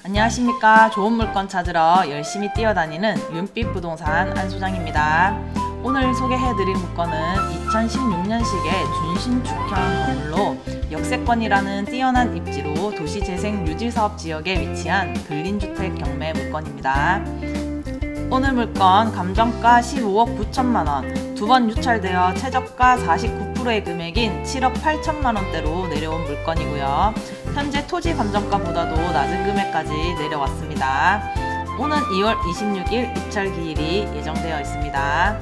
안녕하십니까. 좋은 물건 찾으러 열심히 뛰어다니는 윤빛 부동산 안소장입니다. 오늘 소개해드릴 물건은 2016년식의 준신축형 건물로 역세권이라는 뛰어난 입지로 도시재생 유지사업 지역에 위치한 근린주택 경매 물건입니다. 오늘 물건 감정가 15억 9천만 원, 두 번 유찰되어 최저가 49%의 금액인 7억 8천만 원대로 내려온 물건이고요. 현재 토지 감정가보다도 낮은 금액까지 내려왔습니다. 오는 2월 26일 입찰 기일이 예정되어 있습니다.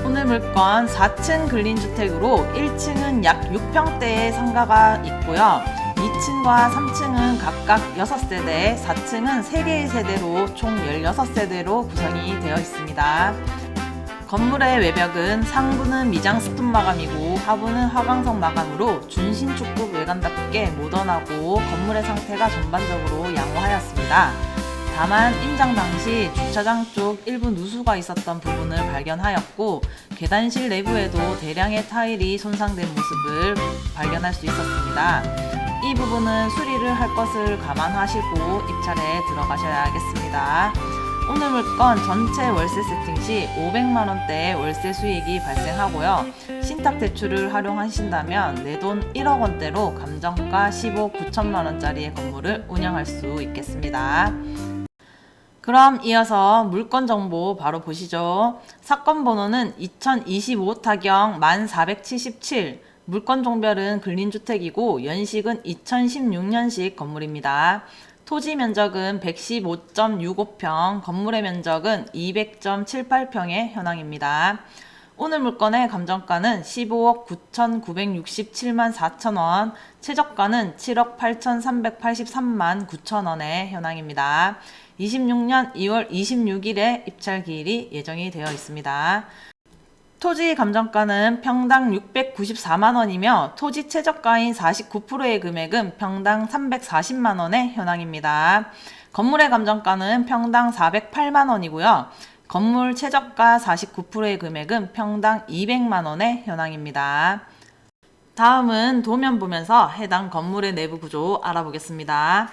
오늘 물건 4층 근린주택으로 1층은 약 6평대의 상가가 있고요. 2층과 3층은 각각 6세대, 4층은 3개의 세대로 총 16세대로 구성이 되어 있습니다. 건물의 외벽은 상부는 미장 스톤 마감이고 하부는 화강석 마감으로 준신축급 외관답게 모던하고 건물의 상태가 전반적으로 양호하였습니다. 다만 임장 당시 주차장 쪽 일부 누수가 있었던 부분을 발견하였고 계단실 내부에도 대량의 타일이 손상된 모습을 발견할 수 있었습니다. 이 부분은 수리를 할 것을 감안하시고 입찰에 들어가셔야겠습니다. 오늘 물건 전체 월세 세팅 시 500만원대의 월세 수익이 발생하고요. 신탁대출을 활용하신다면 내돈 1억 원대로 감정가 15억 9천만원짜리의 건물을 운영할 수 있겠습니다. 그럼 이어서 물건 정보 바로 보시죠. 사건 번호는 2025 타경 1477, 물건 종별은 근린주택이고 연식은 2016년식 건물입니다. 토지 면적은 115.65평, 건물의 면적은 200.78평의 현황입니다. 오늘 물건의 감정가는 15억 9,967만 4천원, 최저가는 7억 8,383만 9천원의 현황입니다. 26년 2월 26일에 입찰 기일이 예정이 되어 있습니다. 토지 감정가는 평당 694만원이며 토지 최저가인 49%의 금액은 평당 340만원의 현황입니다. 건물의 감정가는 평당 408만원이고요. 건물 최저가 49%의 금액은 평당 200만원의 현황입니다. 다음은 도면 보면서 해당 건물의 내부 구조 알아보겠습니다.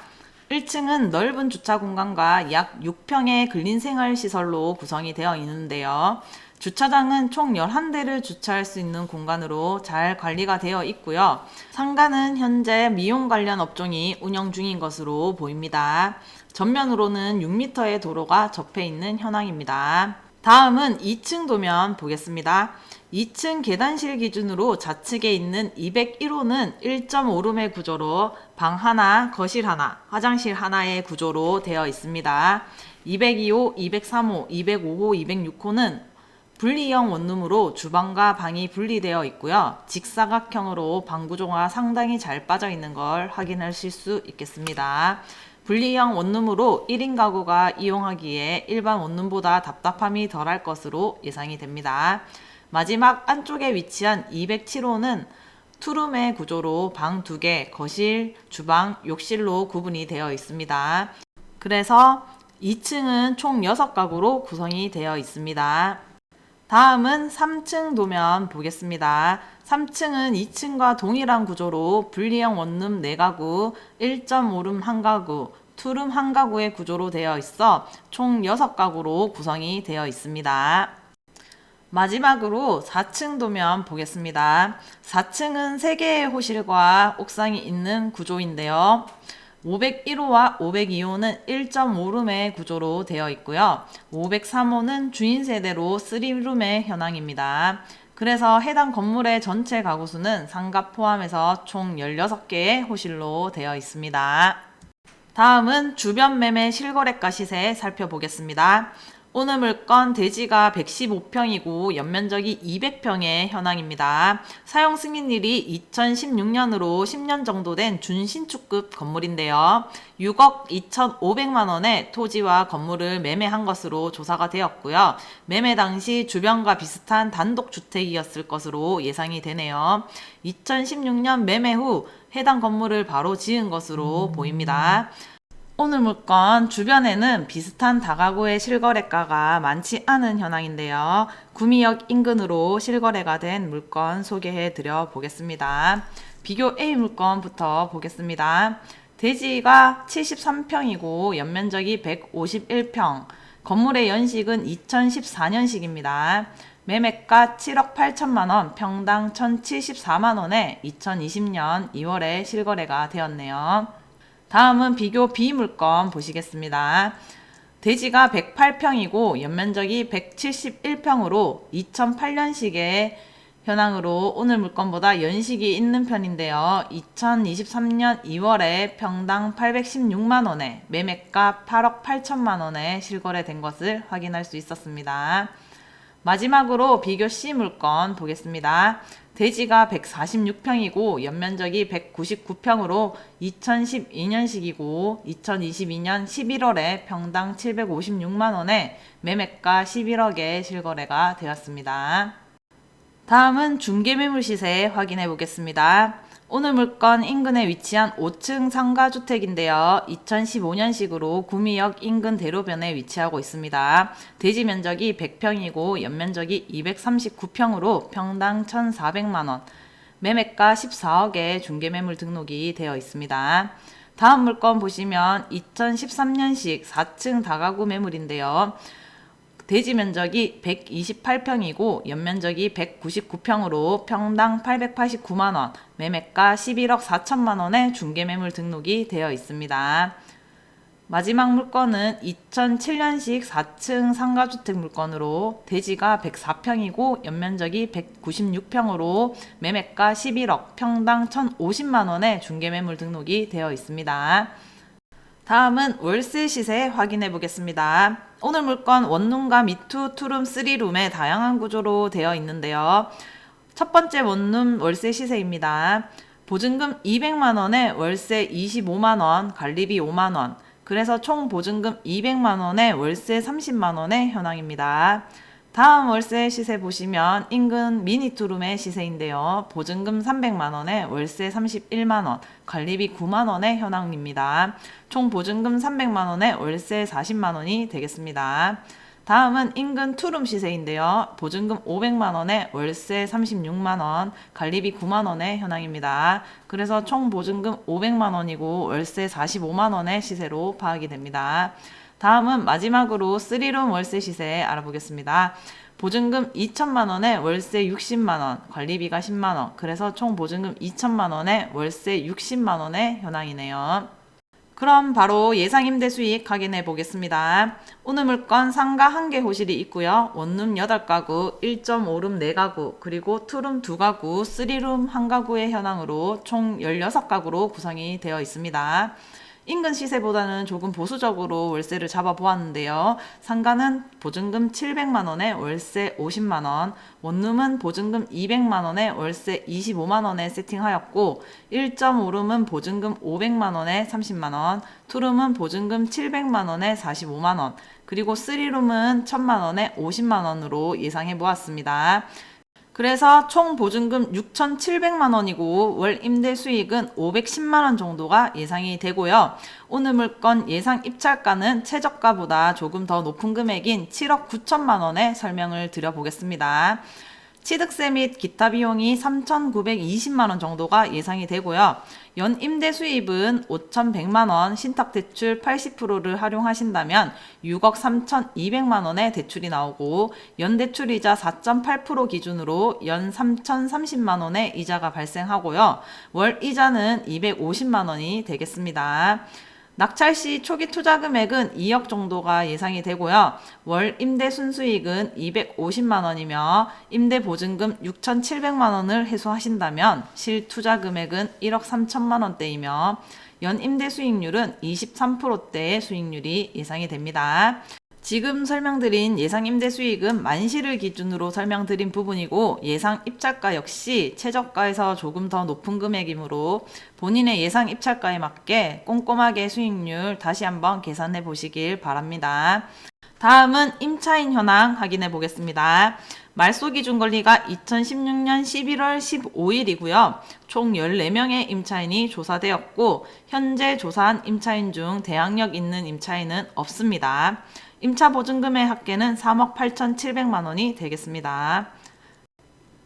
1층은 넓은 주차 공간과 약 6평의 근린생활시설로 구성이 되어 있는데요. 주차장은 총 11대를 주차할 수 있는 공간으로 잘 관리가 되어 있고요. 상가는 현재 미용 관련 업종이 운영 중인 것으로 보입니다. 전면으로는 6m의 도로가 접해 있는 현황입니다. 다음은 2층 도면 보겠습니다. 2층 계단실 기준으로 좌측에 있는 201호는 1.5룸의 구조로 방 하나, 거실 하나, 화장실 하나의 구조로 되어 있습니다. 202호, 203호, 205호, 206호는 분리형 원룸으로 주방과 방이 분리되어 있고요. 직사각형으로 방 구조가 상당히 잘 빠져 있는 걸 확인하실 수 있겠습니다. 분리형 원룸으로 1인 가구가 이용하기에 일반 원룸보다 답답함이 덜할 것으로 예상이 됩니다. 마지막 안쪽에 위치한 207호는 투룸의 구조로 방 2개, 거실, 주방, 욕실로 구분이 되어 있습니다. 그래서 2층은 총 6가구로 구성이 되어 있습니다. 다음은 3층 도면 보겠습니다. 3층은 2층과 동일한 구조로 분리형 원룸 4가구, 1.5룸 1가구, 투룸 1가구의 구조로 되어 있어 총 6가구로 구성이 되어 있습니다. 마지막으로 4층 도면 보겠습니다. 4층은 3개의 호실과 옥상이 있는 구조인데요. 501호와 502호는 1.5룸의 구조로 되어 있고요. 503호는 주인 세대로 3룸의 현황입니다. 그래서 해당 건물의 전체 가구수는 상가 포함해서 총 16개의 호실로 되어 있습니다. 다음은 주변 매매 실거래가 시세 살펴보겠습니다. 오늘 물건 대지가 115평이고 연면적이 200평의 현황입니다. 사용 승인일이 2016년으로 10년 정도 된 준신축급 건물인데요. 6억 2,500만원의 토지와 건물을 매매한 것으로 조사가 되었고요. 매매 당시 주변과 비슷한 단독주택이었을 것으로 예상이 되네요. 2016년 매매 후 해당 건물을 바로 지은 것으로 보입니다. 오늘 물건 주변에는 비슷한 다가구의 실거래가가 많지 않은 현황인데요. 구미역 인근으로 실거래가 된 물건 소개해 드려 보겠습니다. 비교 A 물건부터 보겠습니다. 대지가 73평이고 연면적이 151평, 건물의 연식은 2014년식입니다. 매매가 7억 8천만원, 평당 1,074만원에 2020년 2월에 실거래가 되었네요. 다음은 비교 B물건 보시겠습니다. 대지가 108평이고 연면적이 171평으로 2008년식의 현황으로 오늘 물건보다 연식이 있는 편인데요. 2023년 2월에 평당 816만원에 매매가 8억 8천만원에 실거래된 것을 확인할 수 있었습니다. 마지막으로 비교 C 물건 보겠습니다. 대지가 146평이고 연면적이 199평으로 2012년식이고 2022년 11월에 평당 756만원에 매매가 11억에 실거래가 되었습니다. 다음은 중개매물 시세 확인해 보겠습니다. 오늘 물건 인근에 위치한 5층 상가주택인데요. 2015년식으로 구미역 인근 대로변에 위치하고 있습니다. 대지 면적이 100평이고 연면적이 239평으로 평당 1,400만원, 매매가 14억에 중개매물 등록이 되어 있습니다. 다음 물건 보시면 2013년식 4층 다가구 매물인데요. 대지 면적이 128평이고 연면적이 199평으로 평당 889만원, 매매가 11억 4천만원에 중개매물 등록이 되어 있습니다. 마지막 물건은 2007년식 4층 상가주택 물건으로 대지가 104평이고 연면적이 196평으로 매매가 11억, 평당 1,050만원에 중개매물 등록이 되어 있습니다. 다음은 월세 시세 확인해 보겠습니다. 오늘 물건 원룸과 미투, 투룸, 쓰리룸의 다양한 구조로 되어 있는데요. 첫 번째 원룸 월세 시세입니다. 보증금 200만원에 월세 25만원, 관리비 5만원, 그래서 총 보증금 200만원에 월세 30만원의 현황입니다. 다음 월세 시세 보시면 인근 미니 투룸의 시세인데요. 보증금 300만원에 월세 31만원, 관리비 9만원의 현황입니다. 총 보증금 300만원에 월세 40만원이 되겠습니다. 다음은 인근 투룸 시세인데요. 보증금 500만원에 월세 36만원, 관리비 9만원의 현황입니다. 그래서 총 보증금 500만원이고 월세 45만원의 시세로 파악이 됩니다. 다음은 마지막으로 3룸 월세 시세 알아보겠습니다. 보증금 2천만원에 월세 60만원, 관리비가 10만원, 그래서 총 보증금 2천만원에 월세 60만원의 현황이네요. 그럼 바로 예상 임대 수익 확인해 보겠습니다. 오늘 물건 상가 1개 호실이 있고요. 원룸 8가구, 1.5룸 4가구, 그리고 투룸 2가구, 3룸 1가구의 현황으로 총 16가구로 구성이 되어 있습니다. 인근 시세보다는 조금 보수적으로 월세를 잡아보았는데요. 상가는 보증금 700만원에 월세 50만원, 원룸은 보증금 200만원에 월세 25만원에 세팅하였고 1.5룸은 보증금 500만원에 30만원, 투룸은 보증금 700만원에 45만원, 그리고 3룸은 1000만원에 50만원으로 예상해 보았습니다. 그래서 총 보증금 6,700만원이고 월 임대 수익은 510만원 정도가 예상이 되고요. 오늘 물건 예상 입찰가는 최저가보다 조금 더 높은 금액인 7억 9천만원에 설명을 드려보겠습니다. 취득세 및 기타 비용이 3,920만원 정도가 예상이 되고요. 연 임대 수입은 5,100만원, 신탁대출 80%를 활용하신다면 6억 3,200만원의 대출이 나오고 연대출이자 4.8% 기준으로 연 3,030만원의 이자가 발생하고요. 월 이자는 250만원이 되겠습니다. 낙찰 시 초기 투자 금액은 2억 정도가 예상이 되고요. 월 임대 순수익은 250만원이며 임대 보증금 6,700만원을 해소하신다면 실 투자 금액은 1억 3천만원대이며 연 임대 수익률은 23%대의 수익률이 예상이 됩니다. 지금 설명드린 예상 임대 수익은 만시를 기준으로 설명드린 부분이고 예상 입찰가 역시 최저가에서 조금 더 높은 금액이므로 본인의 예상 입찰가에 맞게 꼼꼼하게 수익률 다시 한번 계산해 보시길 바랍니다. 다음은 임차인 현황 확인해 보겠습니다. 말소 기준 권리가 2016년 11월 15일이고요. 총 14명의 임차인이 조사되었고 현재 조사한 임차인 중 대항력 있는 임차인은 없습니다. 임차 보증금의 합계는 3억 8,700만원이 되겠습니다.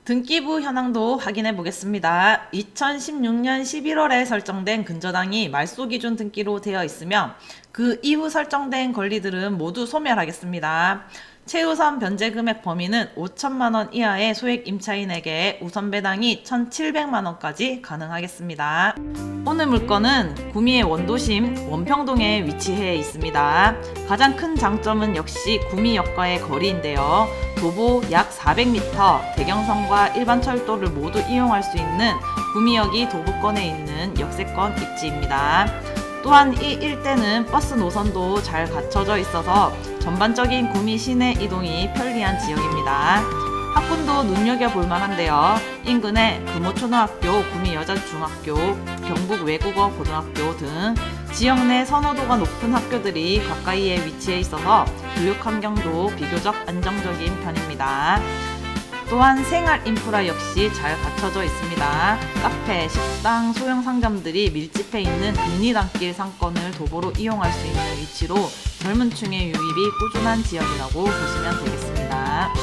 등기부 현황도 확인해 보겠습니다. 2016년 11월에 설정된 근저당이 말소 기준 등기로 되어 있으며 그 이후 설정된 권리들은 모두 소멸하겠습니다. 최우선 변제 금액 범위는 5천만 원 이하의 소액 임차인에게 우선 배당이 1,700만 원까지 가능하겠습니다. 오늘 물건은 구미의 원도심 원평동에 위치해 있습니다. 가장 큰 장점은 역시 구미역과의 거리인데요. 도보 약 400m, 대경선과 일반 철도를 모두 이용할 수 있는 구미역이 도보권에 있는 역세권 입지입니다. 또한 이 일대는 버스 노선도 잘 갖춰져 있어서 전반적인 구미 시내 이동이 편리한 지역입니다. 학군도 눈여겨볼 만한데요. 인근에 금호초등학교, 구미여자중학교, 경북외국어 고등학교 등 지역 내 선호도가 높은 학교들이 가까이에 위치해 있어서 교육 환경도 비교적 안정적인 편입니다. 또한 생활 인프라 역시 잘 갖춰져 있습니다. 카페, 식당, 소형 상점들이 밀집해 있는 금리단길 상권을 도보로 이용할 수 있는 위치로 젊은 층의 유입이 꾸준한 지역이라고 보시면 되겠습니다.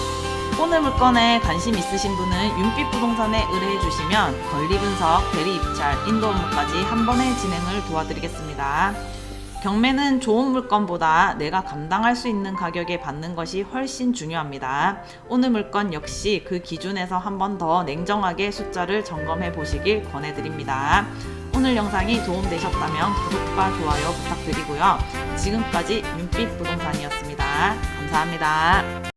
오늘 물건에 관심 있으신 분은 윤빛부동산에 의뢰해 주시면 권리 분석, 대리 입찰, 인도 업무까지 한 번에 진행을 도와드리겠습니다. 경매는 좋은 물건보다 내가 감당할 수 있는 가격에 받는 것이 훨씬 중요합니다. 오늘 물건 역시 그 기준에서 한 번 더 냉정하게 숫자를 점검해 보시길 권해드립니다. 오늘 영상이 도움되셨다면 구독과 좋아요 부탁드리고요. 지금까지 윤빛부동산이었습니다. 감사합니다.